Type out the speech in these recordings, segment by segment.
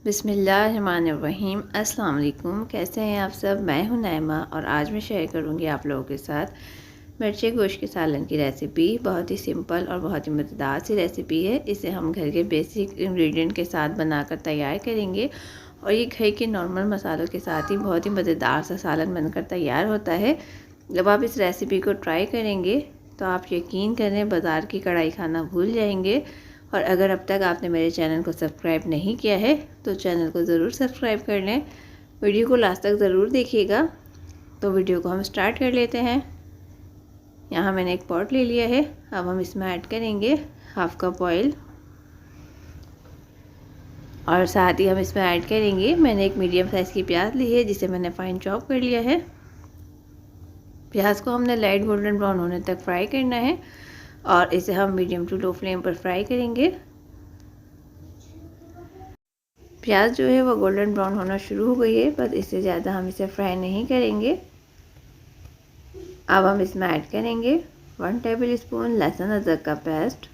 बिस्मिल्लाहिर्रहमानिर्रहीम। अस्सलाम वालेकुम। कैसे हैं आप सब? मैं हूं नाइमा और आज मैं शेयर करूंगी आप लोगों के साथ मिर्ची गोश्त के सालन की रेसिपी। बहुत ही सिंपल और बहुत ही मज़ेदार सी रेसिपी है। इसे हम घर के बेसिक इंग्रेडिएंट के साथ बनाकर तैयार करेंगे और ये घर के नॉर्मल मसालों के साथ ही बहुत ही मज़ेदार सा सालन बनकर तैयार होता है। जब आप इस रेसिपी को ट्राई करेंगे तो आप यकीन करें बाज़ार की कढ़ाई खाना भूल जाएंगे। और अगर अब तक आपने मेरे चैनल को सब्सक्राइब नहीं किया है तो चैनल को ज़रूर सब्सक्राइब कर लें। वीडियो को लास्ट तक ज़रूर देखिएगा। तो वीडियो को हम स्टार्ट कर लेते हैं। यहाँ मैंने एक पॉट ले लिया है। अब हम इसमें ऐड करेंगे हाफ कप ऑयल और साथ ही हम इसमें ऐड करेंगे, मैंने एक मीडियम साइज़ की प्याज ली है जिसे मैंने फाइन चॉप कर लिया है। प्याज को हमने लाइट गोल्डन ब्राउन होने तक फ्राई करना है और इसे हम मीडियम टू लो फ्लेम पर फ्राई करेंगे। प्याज जो है वो गोल्डन ब्राउन होना शुरू हो गई है, बस इससे ज़्यादा हम इसे फ्राई नहीं करेंगे। अब हम इसमें ऐड करेंगे 1 टेबल स्पून लहसुन अदरक का पेस्ट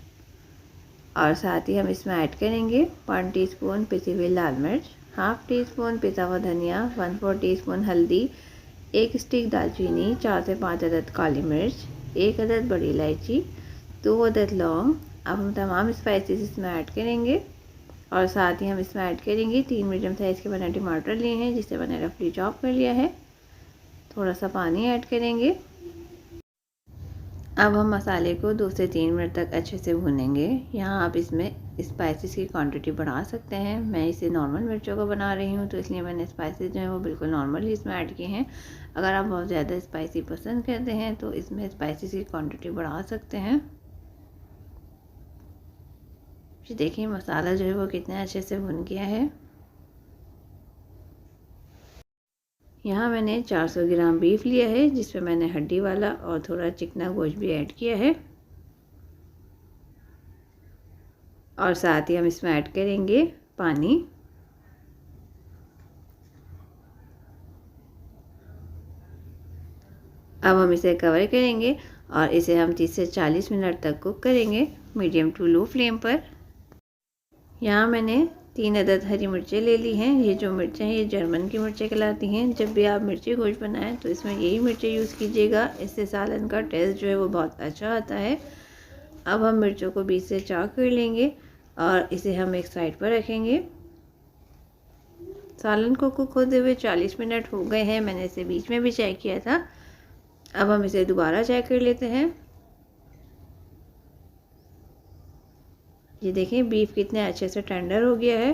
और साथ ही हम इसमें ऐड करेंगे 1 टीस्पून पिसी हुई लाल मिर्च, हाफ टी स्पून पिसा हुआ धनिया, 1/4 टीस्पून हल्दी, 1 स्टिक दालचीनी, 4 से 5 अदद काली मिर्च, 1 अदद बड़ी इलायची, 2 अदद लौंग। अब हम तमाम स्पाइसेस इसमें ऐड करेंगे और साथ ही हम इसमें ऐड करेंगे 3 मीडियम साइज़ के मैंने टमाटर लिए हैं जिसे मैंने रफली चॉप कर लिया है। थोड़ा सा पानी ऐड करेंगे। अब हम मसाले को 2 से 3 मिनट तक अच्छे से भूनेंगे। यहाँ आप इसमें स्पाइसेस की क्वांटिटी बढ़ा सकते हैं। मैं इसे नॉर्मल मिर्चों का बना रही हूँ तो इसलिए मैंने स्पाइसेस जो हैं वो बिल्कुल नॉर्मल ही इसमें ऐड किए हैं। अगर आप बहुत ज़्यादा स्पाइसी पसंद करते हैं तो इसमें स्पाइसेस की क्वांटिटी बढ़ा सकते हैं। देखिए मसाला जो है वो कितने अच्छे से भुन गया है। यहाँ मैंने 400 ग्राम बीफ लिया है जिसमें मैंने हड्डी वाला और थोड़ा चिकना गोश्त भी ऐड किया है और साथ ही हम इसमें ऐड करेंगे पानी। अब हम इसे कवर करेंगे और इसे हम 30 से 40 मिनट तक कुक करेंगे मीडियम टू लो फ्लेम पर। यहाँ मैंने 3 अदद हरी मिर्चें ले ली हैं। ये जो मिर्चें हैं ये जर्मन की मिर्चें कहलाती हैं। जब भी आप मिर्ची गोश्त बनाएं तो इसमें यही मिर्चें यूज़ कीजिएगा, इससे सालन का टेस्ट जो है वो बहुत अच्छा आता है। अब हम मिर्चों को बीच से चॉप कर लेंगे और इसे हम एक साइड पर रखेंगे। सालन को कुक होते हुए 40 मिनट हो गए हैं। मैंने इसे बीच में भी चेक किया था। अब हम इसे दोबारा चेक कर लेते हैं। ये देखें बीफ कितने अच्छे से टेंडर हो गया है।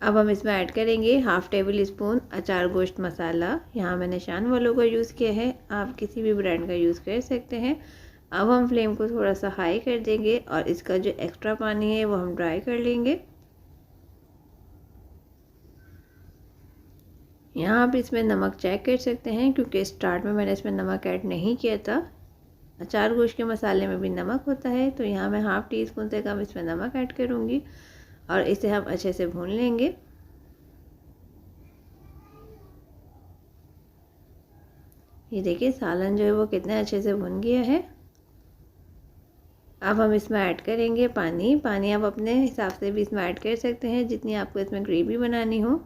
अब हम इसमें ऐड करेंगे हाफ टेबल स्पून अचार गोश्त मसाला। यहाँ मैंने शान वालों का यूज़ किया है, आप किसी भी ब्रांड का यूज़ कर सकते हैं। अब हम फ्लेम को थोड़ा सा हाई कर देंगे और इसका जो एक्स्ट्रा पानी है वो हम ड्राई कर लेंगे। यहाँ आप इसमें नमक चेक कर सकते हैं क्योंकि स्टार्ट में मैंने इसमें नमक ऐड नहीं किया था। अचार गोश्त के मसाले में भी नमक होता है तो यहाँ मैं हाफ टी स्पून से कम इसमें नमक ऐड करूँगी और इसे हम अच्छे से भून लेंगे। ये देखिए सालन जो है वो कितने अच्छे से भुन गया है। अब हम इसमें ऐड करेंगे पानी। पानी आप अपने हिसाब से भी इसमें ऐड कर सकते हैं जितनी आपको इसमें ग्रेवी बनानी हो।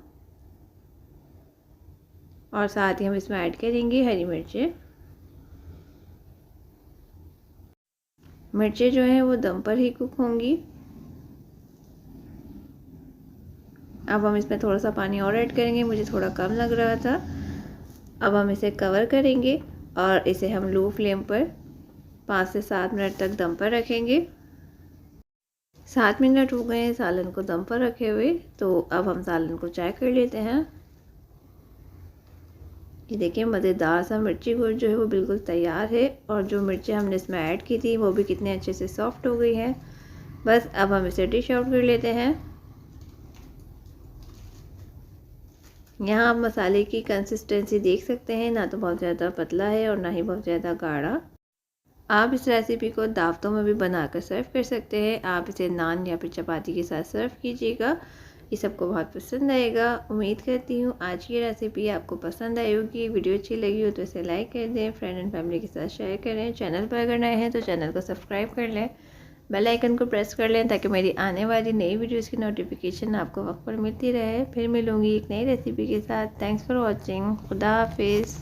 और साथ ही हम इसमें ऐड करेंगे हरी मिर्चें। मिर्चें जो हैं वो दम पर ही कुक होंगी। अब हम इसमें थोड़ा सा पानी और ऐड करेंगे, मुझे थोड़ा कम लग रहा था। अब हम इसे कवर करेंगे और इसे हम लो फ्लेम पर 5 से 7 मिनट तक दम पर रखेंगे। 7 मिनट हो गए हैं सालन को दम पर रखे हुए, तो अब हम सालन को चेक कर लेते हैं। ये देखिए मज़ेदार सा मिर्ची गोश्त जो है वो बिल्कुल तैयार है और जो मिर्चें हमने इसमें ऐड की थी वो भी कितने अच्छे से सॉफ्ट हो गई हैं। बस अब हम इसे डिश आउट कर लेते हैं। यहाँ आप मसाले की कंसिस्टेंसी देख सकते हैं, ना तो बहुत ज़्यादा पतला है और ना ही बहुत ज़्यादा गाढ़ा। आप इस रेसिपी को दावतों में भी बनाकर सर्व कर सकते हैं। आप इसे नान या फिर चपाती के साथ सर्व कीजिएगा, ये सबको बहुत पसंद आएगा। उम्मीद करती हूँ आज की रेसिपी आपको पसंद आई होगी। वीडियो अच्छी लगी हो तो इसे लाइक कर दें, फ्रेंड एंड फैमिली के साथ शेयर करें। चैनल पर अगर नए हैं तो चैनल को सब्सक्राइब कर लें। बेल आइकन को प्रेस कर लें ताकि मेरी आने वाली नई वीडियोस की नोटिफिकेशन आपको वक्त पर मिलती रहे। फिर मिलूँगी एक नई रेसिपी के साथ। Thanks for watching. खुदा हाफिज़।